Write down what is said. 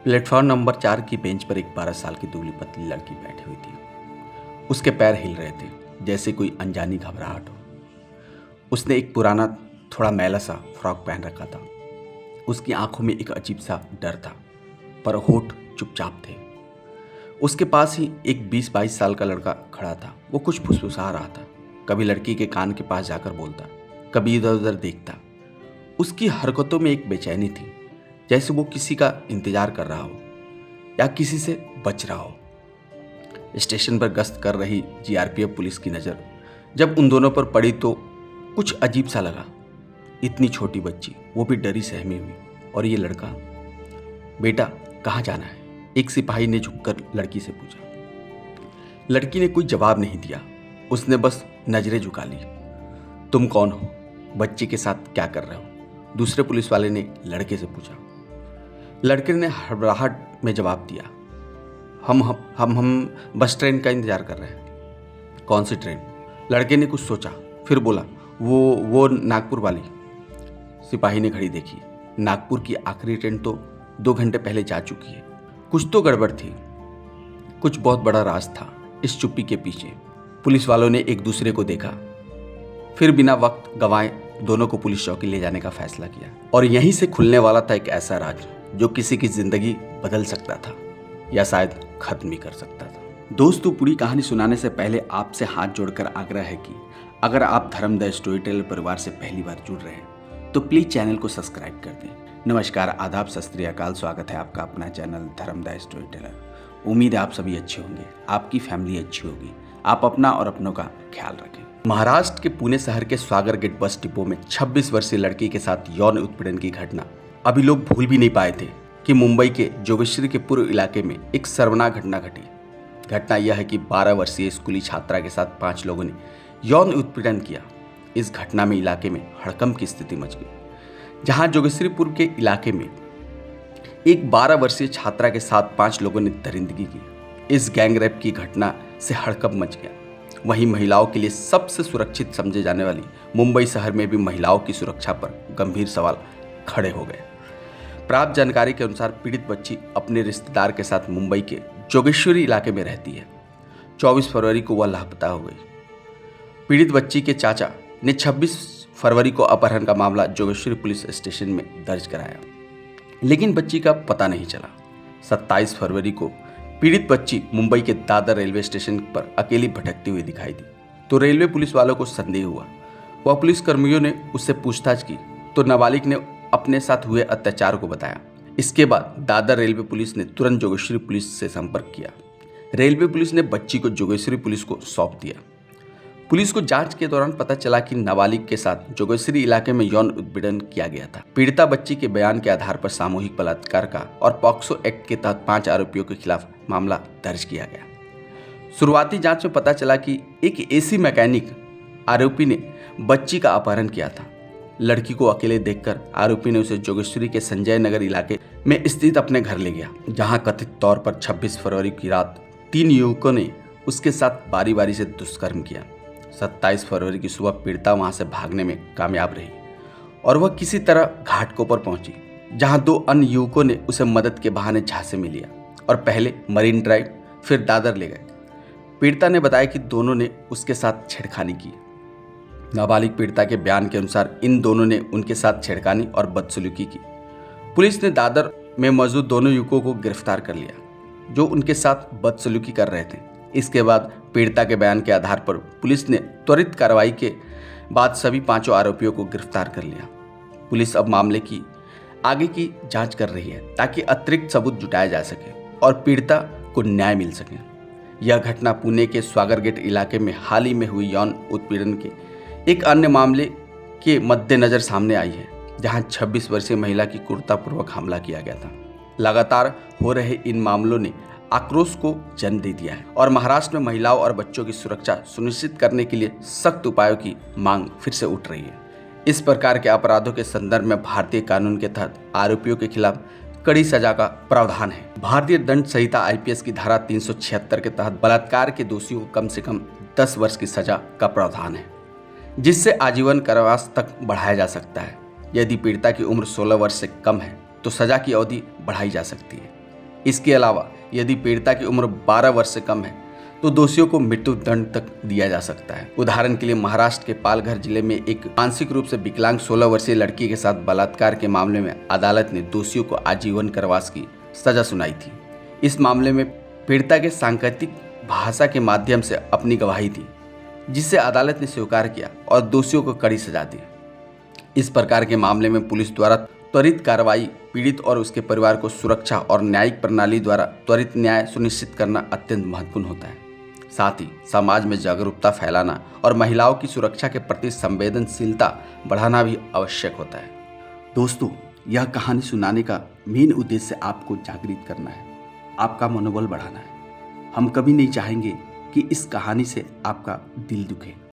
Platform number 4 की bench पर एक 12 साल की दुबली पतली लड़की बैठी हुई थी। उसके पैर हिल रहे थे जैसे कोई अनजानी घबराहट हो। उसने एक पुराना थोड़ा मैला सा फ्रॉक पहन रखा था। उसकी आंखों में एक अजीब सा डर था, पर होठ चुपचाप थे। उसके पास ही एक 20-22 साल का लड़का खड़ा था। वो कुछ फुसफुसा रहा था, कभी लड़की के कान के पास जाकर बोलता, कभी इधर उधर देखता। उसकी हरकतों में एक बेचैनी थी, जैसे वो किसी का इंतजार कर रहा हो या किसी से बच रहा हो। स्टेशन पर गश्त कर रही जीआरपीएफ पुलिस की नज़र जब उन दोनों पर पड़ी तो कुछ अजीब सा लगा। इतनी छोटी बच्ची, वो भी डरी सहमी हुई, और ये लड़का। बेटा, कहाँ जाना है? एक सिपाही ने झुककर लड़की से पूछा। लड़की ने कोई जवाब नहीं दिया। उसने बस नजरें झुका ली। तुम कौन हो? बच्चे के साथ क्या कर रहे हो? दूसरे पुलिस वाले ने लड़के से पूछा। लड़के ने हड़बड़ाहट में जवाब दिया, हम बस ट्रेन का इंतजार कर रहे हैं। कौन सी ट्रेन? लड़के ने कुछ सोचा, फिर बोला, वो नागपुर वाली। सिपाही ने घड़ी देखी। नागपुर की आखिरी ट्रेन तो 2 घंटे पहले जा चुकी है। कुछ तो गड़बड़ थी, कुछ बहुत बड़ा राज था इस चुप्पी के पीछे। पुलिस वालों ने एक दूसरे को देखा, फिर बिना वक्त गंवाए दोनों को पुलिस चौकी ले जाने का फैसला किया। और यहीं से खुलने वाला था एक ऐसा राज जो किसी की जिंदगी बदल सकता था या शायद खत्म भी कर सकता था। दोस्तों, पूरी कहानी सुनाने से पहले आपसे हाथ जोड़कर आग्रह है कि अगर आप धर्म द स्टोरी टेलर परिवार से पहली बार जुड़ रहे हैं तो प्लीज चैनल को सब्सक्राइब कर दें। नमस्कार, आदाब, सत श्री अकाल। स्वागत है आपका अपना चैनल धर्म द स्टोरी टेलर। उम्मीद है आप सभी अच्छे होंगे, आपकी फैमिली अच्छी होगी, आप अपना और अपनों का ख्याल रखें। महाराष्ट्र के पुणे शहर के स्वागर गेट बस डिपो में 26 वर्षीय लड़की के साथ यौन उत्पीड़न की घटना अभी लोग भूल भी नहीं पाए थे कि मुंबई के जोगेश्वरी के पूर्व इलाके में एक शर्मनाक घटना घटी। घटना यह है कि 12 वर्षीय स्कूली छात्रा के साथ 5 लोगों ने यौन उत्पीड़न किया। इस घटना में इलाके में हड़कंप की स्थिति मच गई, जहां जोगेश्वरीपुर के इलाके में एक 12 वर्षीय छात्रा के साथ 5 लोगों ने दरिंदगी की। इस गैंगरेप की घटना से हड़कंप मच गया। वहीं महिलाओं के लिए सबसे सुरक्षित समझे जाने वाली मुंबई शहर में भी महिलाओं की सुरक्षा पर गंभीर सवाल खड़े हो गए। प्राप्त जानकारी के अनुसार पीड़ित बच्ची अपने रिश्तेदार के साथ मुंबई के जोगेश्वरी इलाके में रहती है। 24 फरवरी को वह लापता हो गई। पीड़ित बच्ची के चाचा ने 26 फरवरी को अपहरण का मामला जोगेश्वरी पुलिस स्टेशन में दर्ज कराया, लेकिन बच्ची का पता नहीं चला। 27 फरवरी को पीड़ित बच्ची मुंबई के दादर रेलवे स्टेशन पर अकेली भटकती हुई दिखाई दी, तो रेलवे पुलिस वालों को संदेह हुआ। वह पुलिस कर्मियों ने उससे पूछताछ की तो नाबालिग ने अपने साथ हुए अत्याचार को बताया। इसके बाद दादर रेलवे पुलिस ने तुरंत जोगेश्वरी पुलिस से संपर्क किया। रेलवे पुलिस ने बच्ची को जोगेश्वरी पुलिस को सौंप दिया। पुलिस को जांच के दौरान पता चला कि नाबालिग के साथ जोगेश्वरी इलाके में यौन उत्पीड़न किया गया था। पीड़िता बच्ची के बयान के आधार पर सामूहिक बलात्कार का और पॉक्सो एक्ट के तहत 5 आरोपियों के खिलाफ मामला दर्ज किया गया। शुरुआती जांच में पता चला कि एक एसी मैकेनिक आरोपी ने बच्ची का अपहरण किया था। लड़की को अकेले देखकर आरोपी ने उसे जोगेश्वरी के संजय नगर इलाके में स्थित अपने घर ले गया, जहां कथित तौर पर 26 फरवरी की रात 3 युवकों ने उसके साथ बारी बारी से दुष्कर्म किया। 27 फरवरी की सुबह पीड़िता वहां से भागने में कामयाब रही और वह किसी तरह घाटकों पर पहुंची, जहां 2 अन्य युवकों ने उसे मदद के बहाने झांसे में लिया और पहले मरीन ड्राइव फिर दादर ले गए। पीड़िता ने बताया कि दोनों ने उसके साथ छेड़खानी की। नाबालिग पीड़िता के बयान के अनुसार इन दोनों ने उनके साथ छेड़खानी और बदसलूकी की। पुलिस ने दादर में मौजूद दोनों युवकों को गिरफ्तार कर लिया, जो उनके साथ बदसलूकी कर रहे थे। इसके बाद पीड़िता के बयान के आधार पर पुलिस ने त्वरित कार्रवाई के बाद सभी 5 आरोपियों को गिरफ्तार कर लिया। पुलिस अब मामले की आगे की जांच कर रही है ताकि अतिरिक्त सबूत जुटाया जा सके और पीड़िता को न्याय मिल सके। यह घटना पुणे के स्वागर गेट इलाके में हाल ही में हुई यौन उत्पीड़न के एक अन्य मामले के मद्देनजर सामने आई है, जहां 26 वर्षीय महिला की क्रूरतापूर्वक हमला किया गया था। लगातार हो रहे इन मामलों ने आक्रोश को जन्म दे दिया है और महाराष्ट्र में महिलाओं और बच्चों की सुरक्षा सुनिश्चित करने के लिए सख्त उपायों की मांग फिर से उठ रही है। इस प्रकार के अपराधों के संदर्भ में भारतीय कानून के तहत आरोपियों के खिलाफ कड़ी सजा का प्रावधान है। भारतीय दंड संहिता आईपीसी की धारा 376 के तहत बलात्कार के दोषियों को कम से कम 10 वर्ष की सजा का प्रावधान है, जिससे आजीवन कारावास तक बढ़ाया जा सकता है। यदि पीड़िता की उम्र 16 वर्ष से कम है तो सजा की अवधि बढ़ाई जा सकती है। इसके अलावा यदि पीड़िता की उम्र 12 वर्ष से कम है तो दोषियों को मृत्यु दंड तक दिया जा सकता है। उदाहरण के लिए महाराष्ट्र के पालघर जिले में एक मानसिक रूप से विकलांग 16 वर्षीय लड़की के साथ बलात्कार के मामले में अदालत ने दोषियों को आजीवन कारावास की सजा सुनाई थी। इस मामले में पीड़िता के सांकेतिक भाषा के माध्यम से अपनी गवाही दी, जिसे अदालत ने स्वीकार किया और दोषियों को कड़ी सजा दी। इस प्रकार के मामले में पुलिस द्वारा त्वरित कार्रवाई, पीड़ित और उसके परिवार को सुरक्षा और न्यायिक प्रणाली द्वारा त्वरित न्याय सुनिश्चित करना अत्यंत महत्वपूर्ण होता है। साथ ही समाज में जागरूकता फैलाना और महिलाओं की सुरक्षा के प्रति संवेदनशीलता बढ़ाना भी आवश्यक होता है। दोस्तों, यह कहानी सुनाने का मेन उद्देश्य आपको जागृत करना है, आपका मनोबल बढ़ाना है। हम कभी नहीं चाहेंगे कि इस कहानी से आपका दिल दुखे।